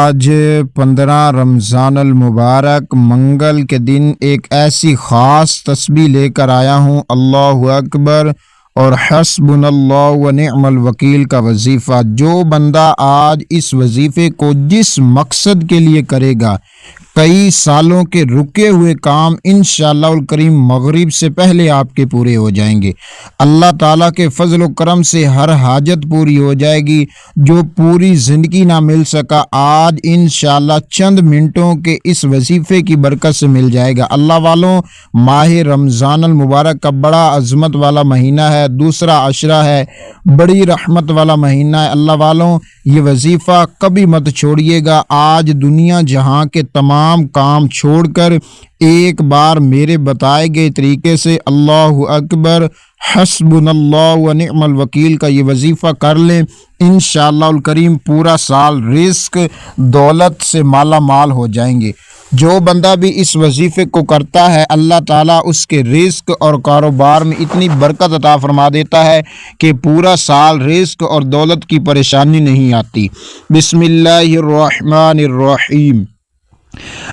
آج 15 رمضان المبارک منگل کے دن ایک ایسی خاص تسبیح لے کر آیا ہوں، اللہ اکبر اور حسبنا اللہ و نعم الوکیل کا وظیفہ۔ جو بندہ آج اس وظیفے کو جس مقصد کے لیے کرے گا، کئی سالوں کے رکے ہوئے کام انشاءاللہ الکریم مغرب سے پہلے آپ کے پورے ہو جائیں گے۔ اللہ تعالیٰ کے فضل و کرم سے ہر حاجت پوری ہو جائے گی۔ جو پوری زندگی نہ مل سکا، آج انشاءاللہ چند منٹوں کے اس وظیفے کی برکت سے مل جائے گا۔ اللہ والوں، ماہ رمضان المبارک کا بڑا عظمت والا مہینہ ہے، دوسرا عشرہ ہے، بڑی رحمت والا مہینہ ہے۔ اللہ والوں، یہ وظیفہ کبھی مت چھوڑیے گا۔ آج دنیا جہاں کے تمام کام چھوڑ کر ایک بار میرے بتائے گئے طریقے سے اللہ اکبر حسبنا اللہ و نعم الوکیل کا یہ وظیفہ کر لیں، انشاءاللہ الکریم پورا سال رزق دولت سے مالا مال ہو جائیں گے۔ جو بندہ بھی اس وظیفے کو کرتا ہے، اللہ تعالیٰ اس کے رزق اور کاروبار میں اتنی برکت عطا فرما دیتا ہے کہ پورا سال رزق اور دولت کی پریشانی نہیں آتی۔ بسم اللہ الرحمن الرحیم۔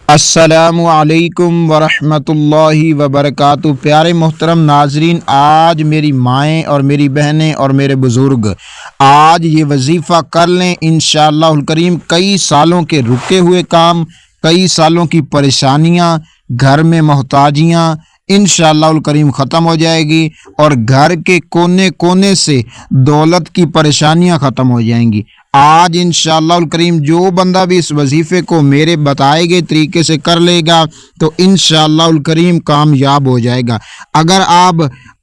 السلام علیکم ورحمۃ اللہ وبرکاتہ۔ پیارے محترم ناظرین، آج میری مائیں اور میری بہنیں اور میرے بزرگ آج یہ وظیفہ کر لیں، انشاءاللہ الکریم کئی سالوں کے رکے ہوئے کام، کئی سالوں کی پریشانیاں، گھر میں محتاجیاں انشاءاللہ الکریم ختم ہو جائے گی اور گھر کے کونے کونے سے دولت کی پریشانیاں ختم ہو جائیں گی۔ آج انشاءاللہ الکریم جو بندہ بھی اس وظیفے کو میرے بتائے گئے طریقے سے کر لے گا تو انشاءاللہ الکریم کامیاب ہو جائے گا۔ اگر آپ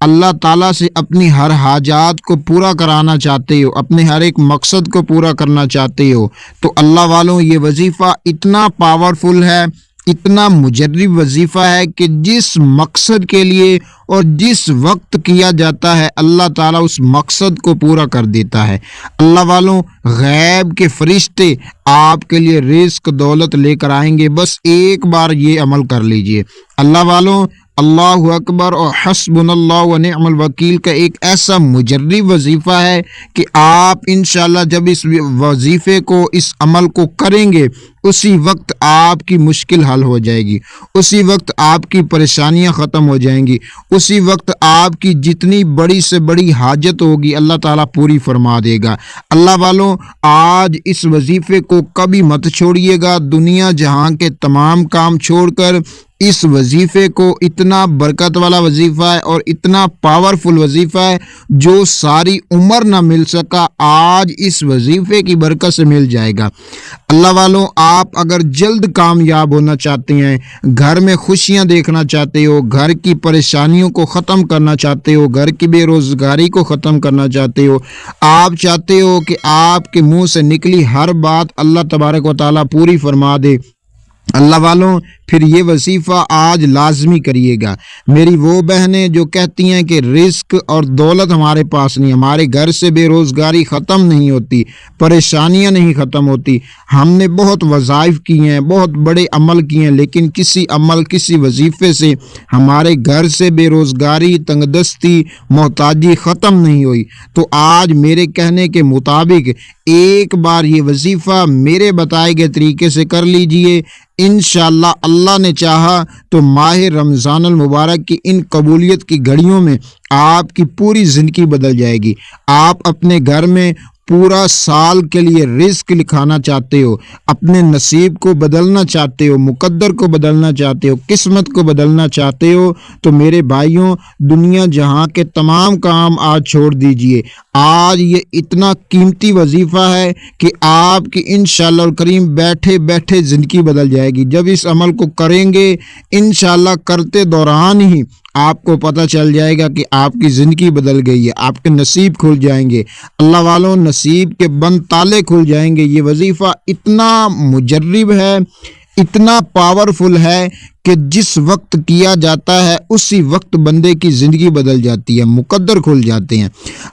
اللہ تعالیٰ سے اپنی ہر حاجات کو پورا کرانا چاہتے ہو، اپنے ہر ایک مقصد کو پورا کرنا چاہتے ہو، تو اللہ والوں یہ وظیفہ اتنا پاورفل ہے، اتنا مجرب وظیفہ ہے کہ جس مقصد کے لیے اور جس وقت کیا جاتا ہے، اللہ تعالیٰ اس مقصد کو پورا کر دیتا ہے۔ اللہ والوں، غیب کے فرشتے آپ کے لیے رزق دولت لے کر آئیں گے، بس ایک بار یہ عمل کر لیجئے۔ اللہ والوں، اللہ اکبر اور حسبنا اللہ و نعم الوکیل کا ایک ایسا مجرب وظیفہ ہے کہ آپ انشاءاللہ جب اس وظیفے کو، اس عمل کو کریں گے، اسی وقت آپ کی مشکل حل ہو جائے گی، اسی وقت آپ کی پریشانیاں ختم ہو جائیں گی، اسی وقت آپ کی جتنی بڑی سے بڑی حاجت ہوگی اللہ تعالیٰ پوری فرما دے گا۔ اللہ والوں، آج اس وظیفے کو کبھی مت چھوڑیے گا۔ دنیا جہاں کے تمام کام چھوڑ کر اس وظیفے کو، اتنا برکت والا وظیفہ ہے اور اتنا پاورفل وظیفہ ہے جو ساری عمر نہ مل سکا، آج اس وظیفے کی برکت سے مل جائے گا۔ اللہ والوں، آپ اگر جلد کامیاب ہونا چاہتے ہیں، گھر میں خوشیاں دیکھنا چاہتے ہو، گھر کی پریشانیوں کو ختم کرنا چاہتے ہو، گھر کی بے روزگاری کو ختم کرنا چاہتے ہو، آپ چاہتے ہو کہ آپ کے منہ سے نکلی ہر بات اللہ تبارک و تعالیٰ پوری فرما دے، اللہ والوں پھر یہ وظیفہ آج لازمی کریے گا۔ میری وہ بہنیں جو کہتی ہیں کہ رزق اور دولت ہمارے پاس نہیں، ہمارے گھر سے بے روزگاری ختم نہیں ہوتی، پریشانیاں نہیں ختم ہوتی، ہم نے بہت وظائف کی ہیں، بہت بڑے عمل کیے ہیں، لیکن کسی عمل، کسی وظیفے سے ہمارے گھر سے بے روزگاری، تنگ دستی، محتاجی ختم نہیں ہوئی، تو آج میرے کہنے کے مطابق ایک بار یہ وظیفہ میرے بتائے گئے طریقے سے کر لیجئے۔ انشاءاللہ اللہ نے چاہا تو ماہ رمضان المبارک کی ان قبولیت کی گھڑیوں میں آپ کی پوری زندگی بدل جائے گی۔ آپ اپنے گھر میں پورا سال کے لیے رزق لکھانا چاہتے ہو، اپنے نصیب کو بدلنا چاہتے ہو، مقدر کو بدلنا چاہتے ہو، قسمت کو بدلنا چاہتے ہو، تو میرے بھائیوں، دنیا جہاں کے تمام کام آج چھوڑ دیجئے۔ آج یہ اتنا قیمتی وظیفہ ہے کہ آپ کی انشاءاللہ الکریم بیٹھے بیٹھے زندگی بدل جائے گی۔ جب اس عمل کو کریں گے، انشاءاللہ کرتے دوران ہی آپ کو پتہ چل جائے گا کہ آپ کی زندگی بدل گئی ہے، آپ کے نصیب کھل جائیں گے۔ اللہ والوں، نصیب کے بند تالے کھل جائیں گے۔ یہ وظیفہ اتنا مجرب ہے، اتنا پاورفل ہے کہ جس وقت کیا جاتا ہے اسی وقت بندے کی زندگی بدل جاتی ہے، مقدر کھل جاتے ہیں۔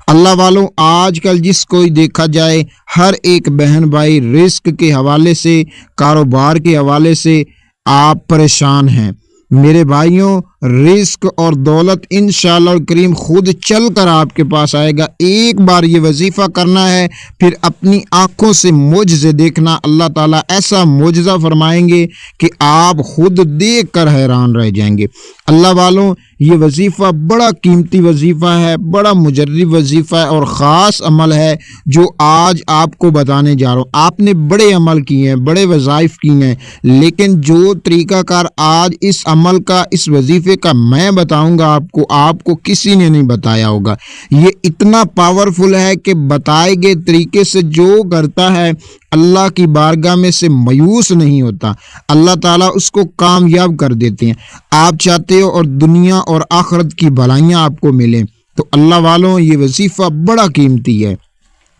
اللہ والوں، آج کل جس کوئی دیکھا جائے، ہر ایک بہن بھائی رزق کے حوالے سے، کاروبار کے حوالے سے آپ پریشان ہیں۔ میرے بھائیوں، رزق اور دولت انشاءاللہ الکریم خود چل کر آپ کے پاس آئے گا۔ ایک بار یہ وظیفہ کرنا ہے، پھر اپنی آنکھوں سے معجزے دیکھنا، اللہ تعالیٰ ایسا معجزہ فرمائیں گے کہ آپ خود دیکھ کر حیران رہ جائیں گے۔ اللہ والوں، یہ وظیفہ بڑا قیمتی وظیفہ ہے، بڑا مجرب وظیفہ ہے اور خاص عمل ہے جو آج آپ کو بتانے جا رہا ہوں۔ آپ نے بڑے عمل کیے ہیں، بڑے وظائف کیے ہیں، لیکن جو طریقہ کار آج اس عمل کا، اس وظیفے کا میں بتاؤں گا آپ کو کسی نے نہیں بتایا ہوگا۔ یہ اتنا پاورفل ہے کہ بتائے گئے طریقے سے جو کرتا ہے اللہ کی بارگاہ میں سے مایوس نہیں ہوتا، اللہ تعالیٰ اس کو کامیاب کر دیتے ہیں۔ آپ چاہتے ہو اور دنیا اور آخرت کی بھلائیاں آپ کو ملیں، تو اللہ والوں یہ وظیفہ بڑا قیمتی ہے۔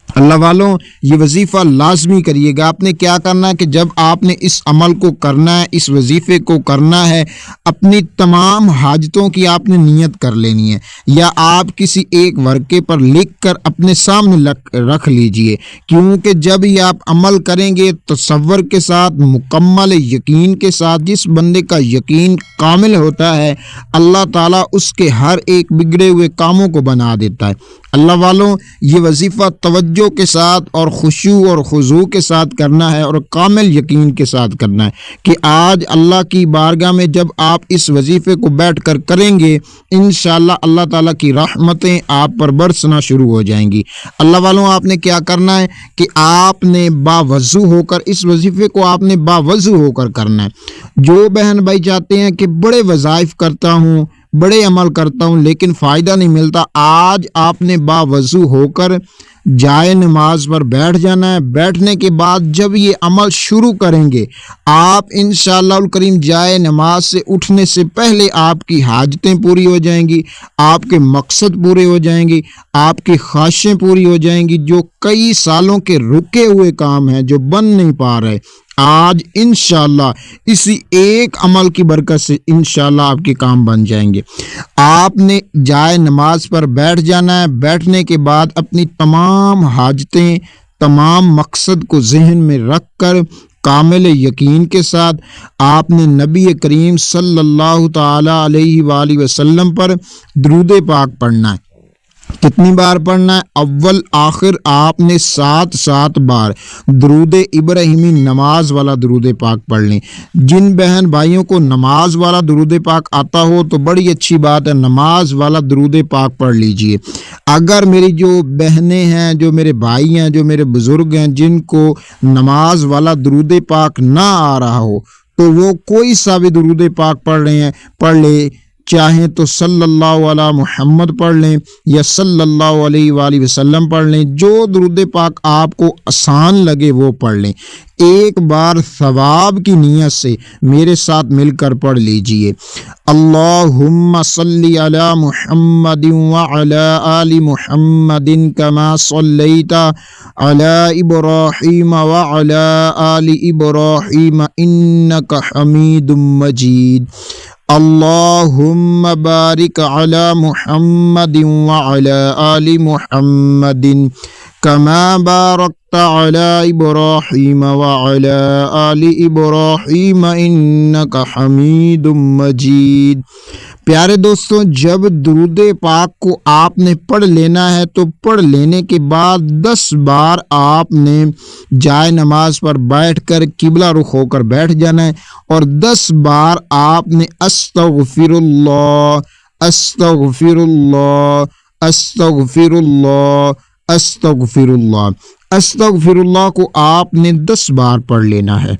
اللہ والوں، یہ وظیفہ لازمی کریے گا۔ آپ نے کیا کرنا ہے کہ جب آپ نے اس عمل کو کرنا ہے، اس وظیفے کو کرنا ہے، اپنی تمام حاجتوں کی آپ نے نیت کر لینی ہے، یا آپ کسی ایک ورقے پر لکھ کر اپنے سامنے رکھ لیجئے، کیونکہ جب یہ آپ عمل کریں گے تصور کے ساتھ، مکمل یقین کے ساتھ، جس بندے کا یقین کامل ہوتا ہے اللہ تعالیٰ اس کے ہر ایک بگڑے ہوئے کاموں کو بنا دیتا ہے۔ اللہ والوں، یہ وظیفہ توجہ کے ساتھ اور خشوع اور خضوع کے ساتھ کرنا ہے اور کامل یقین کے ساتھ کرنا ہے کہ آج اللہ کی بارگاہ میں جب آپ اس وظیفے کو بیٹھ کر کریں گے انشاءاللہ اللہ تعالیٰ کی رحمتیں آپ پر برسنا شروع ہو جائیں گی۔ اللہ والوں، آپ نے کیا کرنا ہے کہ آپ نے باوضو ہو کر اس وظیفے کو آپ نے باوضو ہو کر کرنا ہے۔ جو بہن بھائی چاہتے ہیں کہ بڑے وظائف کرتا ہوں، بڑے عمل کرتا ہوں لیکن فائدہ نہیں ملتا، آج آپ نے باوضو ہو کر جائے نماز پر بیٹھ جانا ہے۔ بیٹھنے کے بعد جب یہ عمل شروع کریں گے آپ انشاءاللہ الکریم جائے نماز سے اٹھنے سے پہلے آپ کی حاجتیں پوری ہو جائیں گی، آپ کے مقصد پورے ہو جائیں گی، آپ کی خواہشیں پوری ہو جائیں گی۔ جو کئی سالوں کے رکے ہوئے کام ہیں جو بن نہیں پا رہے، آج انشاءاللہ اسی ایک عمل کی برکت سے انشاءاللہ آپ کے کام بن جائیں گے۔ آپ نے جائے نماز پر بیٹھ جانا ہے۔ بیٹھنے کے بعد اپنی تمام حاجتیں، تمام مقصد کو ذہن میں رکھ کر کامل یقین کے ساتھ آپ نے نبی کریم صلی اللہ تعالی علیہ وآلہ وسلم پر درود پاک پڑھنا ہے۔ کتنی بار پڑھنا ہے؟ اول آخر آپ نے 7 بار درود ابراہیمی نماز والا درود پاک پڑھ لیں۔ جن بہن بھائیوں کو نماز والا درود پاک آتا ہو تو بڑی اچھی بات ہے، نماز والا درود پاک پڑھ لیجئے۔ اگر میری جو بہنیں ہیں، جو میرے بھائی ہیں، جو میرے بزرگ ہیں، جن کو نماز والا درود پاک نہ آ رہا ہو تو وہ کوئی سا بھی درود پاک پڑھ رہے ہیں پڑھ لے، چاہیں تو صلی اللہ علی محمد پڑھ لیں یا صلی اللہ علیہ وآلہ وسلم پڑھ لیں، جو درود پاک آپ کو آسان لگے وہ پڑھ لیں۔ ایک بار ثواب کی نیت سے میرے ساتھ مل کر پڑھ لیجئے، اللہم صلی علی محمد وعلی آل محمد کما صلیت علی ابراہیم وعلی آل ابراہیم انک حمید مجید، اللہم بارک علی محمد وعلی آل محمد کما بارکت علی ابراہیم وعلی آل ابراہیم انک حمید مجید۔ پیارے دوستوں، جب درود پاک کو آپ نے پڑھ لینا ہے تو پڑھ لینے کے بعد 10 بار آپ نے جائے نماز پر بیٹھ کر قبلہ رخ ہو کر بیٹھ جانا ہے اور 10 بار آپ نے استغفر اللہ استغفر اللہ استغفر اللہ استغفر اللہ استغفر اللہ کو آپ نے 10 بار پڑھ لینا ہے۔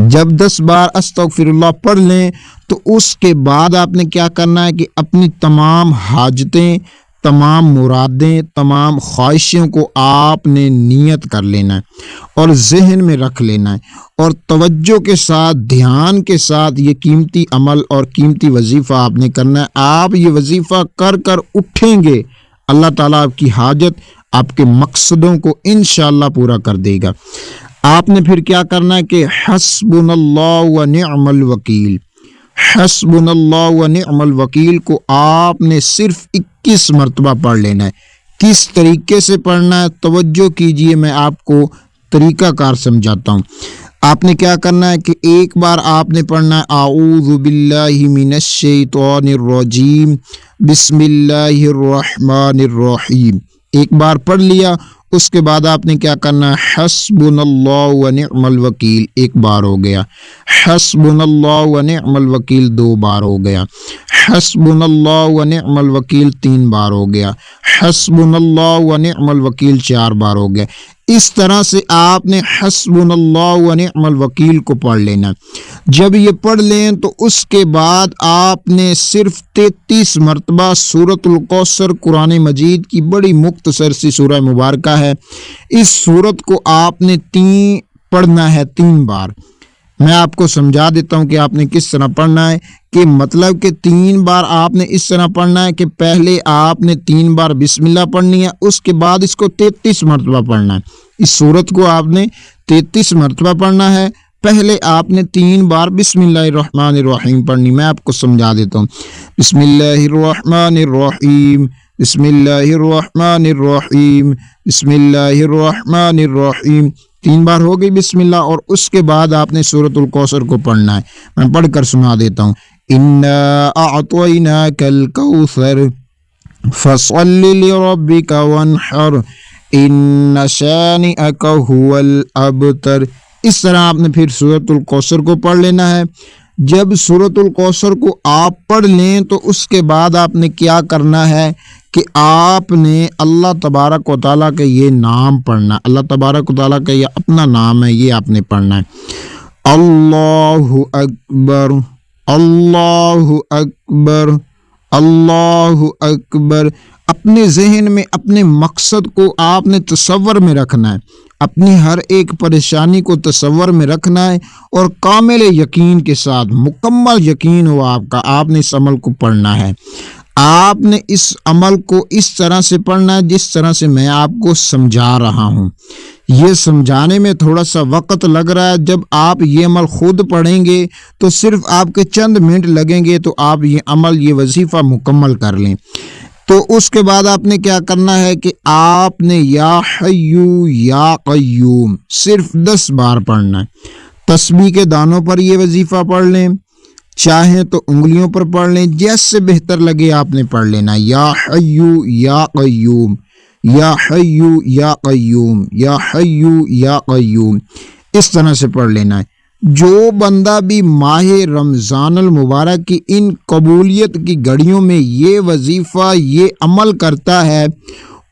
جب 10 بار استغفر اللہ پڑھ لیں تو اس کے بعد آپ نے کیا کرنا ہے کہ اپنی تمام حاجتیں، تمام مرادیں، تمام خواہشوں کو آپ نے نیت کر لینا ہے اور ذہن میں رکھ لینا ہے اور توجہ کے ساتھ، دھیان کے ساتھ یہ قیمتی عمل اور قیمتی وظیفہ آپ نے کرنا ہے۔ آپ یہ وظیفہ کر کر اٹھیں گے، اللہ تعالیٰ آپ کی حاجت، آپ کے مقصدوں کو انشاءاللہ پورا کر دے گا۔ آپ نے پھر کیا کرنا ہے کہ حسبنا اللہ و نعم الوکیل، حسبنا اللہ و نعم الوکیل کو آپ نے صرف 21 مرتبہ پڑھ لینا ہے۔ کس طریقے سے پڑھنا ہے توجہ کیجئے، میں آپ کو طریقہ کار سمجھاتا ہوں۔ آپ نے کیا کرنا ہے کہ ایک بار آپ نے پڑھنا ہے اعوذ باللہ من الشیطان الرجیم بسم اللہ الرحمن الرحیم، ایک بار پڑھ لیا، اس کے بعد آپ نے کیا کرنا ہے حسبنا اللہ ونعم الوکیل، ایک بار ہو گیا، حسبنا اللہ ونعم الوکیل 2 بار ہو گیا، حسبنا اللہ ونعم الوکیل 3 بار ہو گیا، حسبنا اللہ ونعم الوکیل 4 بار ہو گیا۔ اس طرح سے آپ نے حسبنا اللہ ونعم الوکیل کو پڑھ لینا۔ جب یہ پڑھ لیں تو اس کے بعد آپ نے صرف 33 مرتبہ سورۃ الکوثر قرآن مجید کی بڑی مختصر سی سورہ مبارکہ ہے، اس سورت کو آپ نے پڑھنا ہے 3 بار۔ میں آپ کو سمجھا دیتا ہوں کہ آپ نے کس طرح پڑھنا ہے، کہ مطلب کہ 3 بار آپ نے اس طرح پڑھنا ہے کہ پہلے آپ نے 3 بار بسم اللہ پڑھنی ہے، اس کے بعد اس کو 33 مرتبہ پڑھنا ہے۔ اس سورت کو آپ نے 33 مرتبہ پڑھنا ہے، پہلے آپ نے 3 بار بسم اللہ الرحمن الرحیم پڑھنی۔ میں آپ کو سمجھا دیتا ہوں، بسم اللہ الرحمن الرحیم، بسم اللہ الرحمن الرحیم، بسم اللہ الرحمن الرحیم، 3 بار ہو گئی بسم اللہ، اور اس کے بعد آپ نے سورۃ الکوثر کو پڑھنا ہے۔ میں پڑھ کر سنا دیتا ہوں، انا اعطیناک الکوثر فصل لربک وانحر ان شانئک هو الابتر۔ اس طرح آپ نے پھر سورۃ الکوثر کو پڑھ لینا ہے۔ جب سورۃ الکوثر کو آپ پڑھ لیں تو اس کے بعد آپ نے کیا کرنا ہے کہ آپ نے اللہ تبارک و تعالیٰ کا یہ نام پڑھنا، اللہ تبارک و تعالیٰ کا یہ اپنا نام ہے، یہ آپ نے پڑھنا ہے، اللہ اکبر، اللہ اکبر، اللہ اکبر۔ اپنے ذہن میں اپنے مقصد کو آپ نے تصور میں رکھنا ہے، اپنی ہر ایک پریشانی کو تصور میں رکھنا ہے، اور کامل یقین کے ساتھ، مکمل یقین ہو آپ کا، آپ نے اس عمل کو پڑھنا ہے۔ آپ نے اس عمل کو اس طرح سے پڑھنا ہے جس طرح سے میں آپ کو سمجھا رہا ہوں۔ یہ سمجھانے میں تھوڑا سا وقت لگ رہا ہے، جب آپ یہ عمل خود پڑھیں گے تو صرف آپ کے چند منٹ لگیں گے تو آپ یہ عمل، یہ وظیفہ مکمل کر لیں۔ تو اس کے بعد آپ نے کیا کرنا ہے کہ آپ نے یا حیو یا قیوم صرف 10 بار پڑھنا ہے۔ تسبیح کے دانوں پر یہ وظیفہ پڑھ لیں، چاہیں تو انگلیوں پر پڑھ لیں، جیسے بہتر لگے آپ نے پڑھ لینا، یا حیو یا قیوم، یا حیو یا قیوم، یا حیو یا قیوم، اس طرح سے پڑھ لینا ہے۔ جو بندہ بھی ماہ رمضان المبارک کی ان قبولیت کی گھڑیوں میں یہ وظیفہ، یہ عمل کرتا ہے،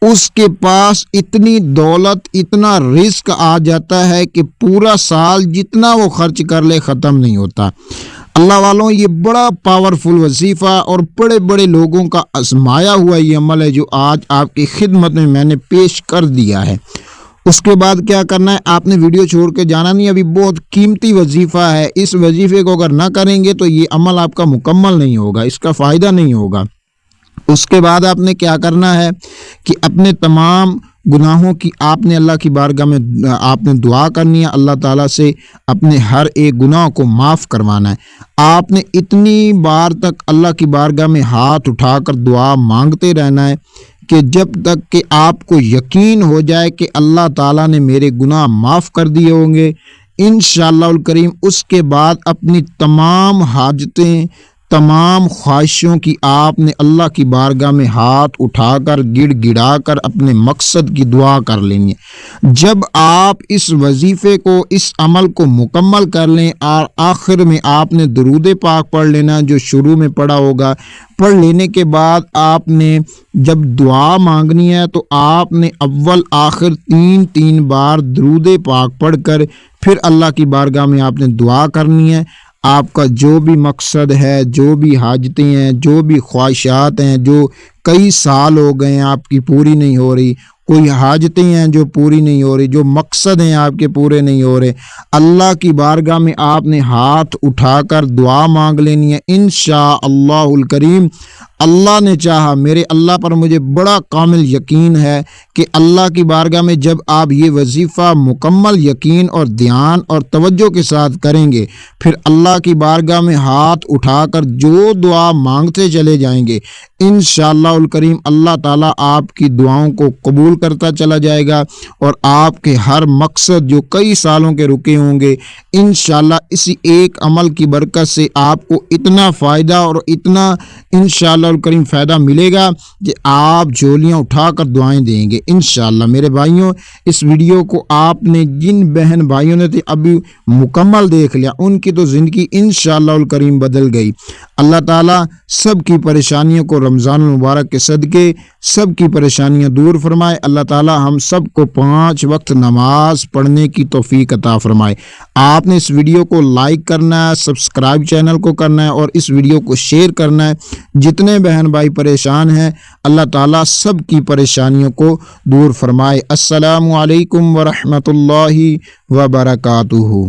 اس کے پاس اتنی دولت، اتنا رزق آ جاتا ہے کہ پورا سال جتنا وہ خرچ کر لے ختم نہیں ہوتا۔ اللہ والوں، یہ بڑا پاورفل وظیفہ اور بڑے بڑے لوگوں کا آزمایا ہوا یہ عمل ہے جو آج آپ کی خدمت میں نے پیش کر دیا ہے۔ اس کے بعد کیا کرنا ہے، آپ نے ویڈیو چھوڑ کے جانا نہیں، ابھی بہت قیمتی وظیفہ ہے، اس وظیفے کو اگر نہ کریں گے تو یہ عمل آپ کا مکمل نہیں ہوگا، اس کا فائدہ نہیں ہوگا۔ اس کے بعد آپ نے کیا کرنا ہے کہ اپنے تمام گناہوں کی آپ نے اللہ کی بارگاہ میں آپ نے دعا کرنی ہے، اللہ تعالیٰ سے اپنے ہر ایک گناہ کو معاف کروانا ہے۔ آپ نے اتنی بار تک اللہ کی بارگاہ میں ہاتھ اٹھا کر دعا مانگتے رہنا ہے کہ جب تک کہ آپ کو یقین ہو جائے کہ اللہ تعالیٰ نے میرے گناہ معاف کر دیے ہوں گے انشاءاللہ الکریم۔ اس کے بعد اپنی تمام حاجتیں، تمام خواہشوں کی آپ نے اللہ کی بارگاہ میں ہاتھ اٹھا کر گڑ گڑا کر اپنے مقصد کی دعا کر لیں گے۔ جب آپ اس وظیفے کو، اس عمل کو مکمل کر لیں اور آخر میں آپ نے درود پاک پڑھ لینا جو شروع میں پڑھا ہوگا، پڑھ لینے کے بعد آپ نے جب دعا مانگنی ہے تو آپ نے اول آخر 3 بار درود پاک پڑھ کر پھر اللہ کی بارگاہ میں آپ نے دعا کرنی ہے۔ آپ کا جو بھی مقصد ہے، جو بھی حاجتیں ہیں، جو بھی خواہشات ہیں جو کئی سال ہو گئے ہیں آپ کی پوری نہیں ہو رہی، کوئی حاجتیں ہیں جو پوری نہیں ہو رہی، جو مقصد ہیں آپ کے پورے نہیں ہو رہے، اللہ کی بارگاہ میں آپ نے ہاتھ اٹھا کر دعا مانگ لینی ہے۔ انشاءاللہ الکریم اللہ نے چاہا، میرے اللہ پر مجھے بڑا کامل یقین ہے کہ اللہ کی بارگاہ میں جب آپ یہ وظیفہ مکمل یقین اور دھیان اور توجہ کے ساتھ کریں گے، پھر اللہ کی بارگاہ میں ہاتھ اٹھا کر جو دعا مانگتے چلے جائیں گے، انشاءاللہ الکریم اللہ تعالیٰ آپ کی دعاؤں کو قبول کرتا چلا جائے گا، اور آپ کے ہر مقصد جو کئی سالوں کے رکے ہوں گے، انشاءاللہ اسی ایک عمل کی برکت سے آپ کو اتنا فائدہ اور اتنا انشاءاللہ الکریم فائدہ ملے گا کہ آپ جھولیاں اٹھا کر دعائیں دیں گے انشاءاللہ۔ میرے بھائیوں، اس ویڈیو کو آپ نے جن بہن بھائیوں نے ابھی مکمل دیکھ لیا، ان کی تو زندگی انشاءاللہ الکریم بدل گئی۔ اللہ تعالیٰ سب کی پریشانیوں کو رمضان المبارک کے صدقے سب کی پریشانیاں دور فرمائے۔ اللہ تعالیٰ ہم سب کو 5 وقت نماز پڑھنے کی توفیق عطا فرمائے۔ آپ نے اس ویڈیو کو لائک کرنا ہے، سبسکرائب چینل کو کرنا ہے، اور اس ویڈیو کو شیئر کرنا ہے۔ جتنے بہن بھائی پریشان ہیں، اللہ تعالیٰ سب کی پریشانیوں کو دور فرمائے۔ السلام علیکم ورحمۃ اللہ وبرکاتہ۔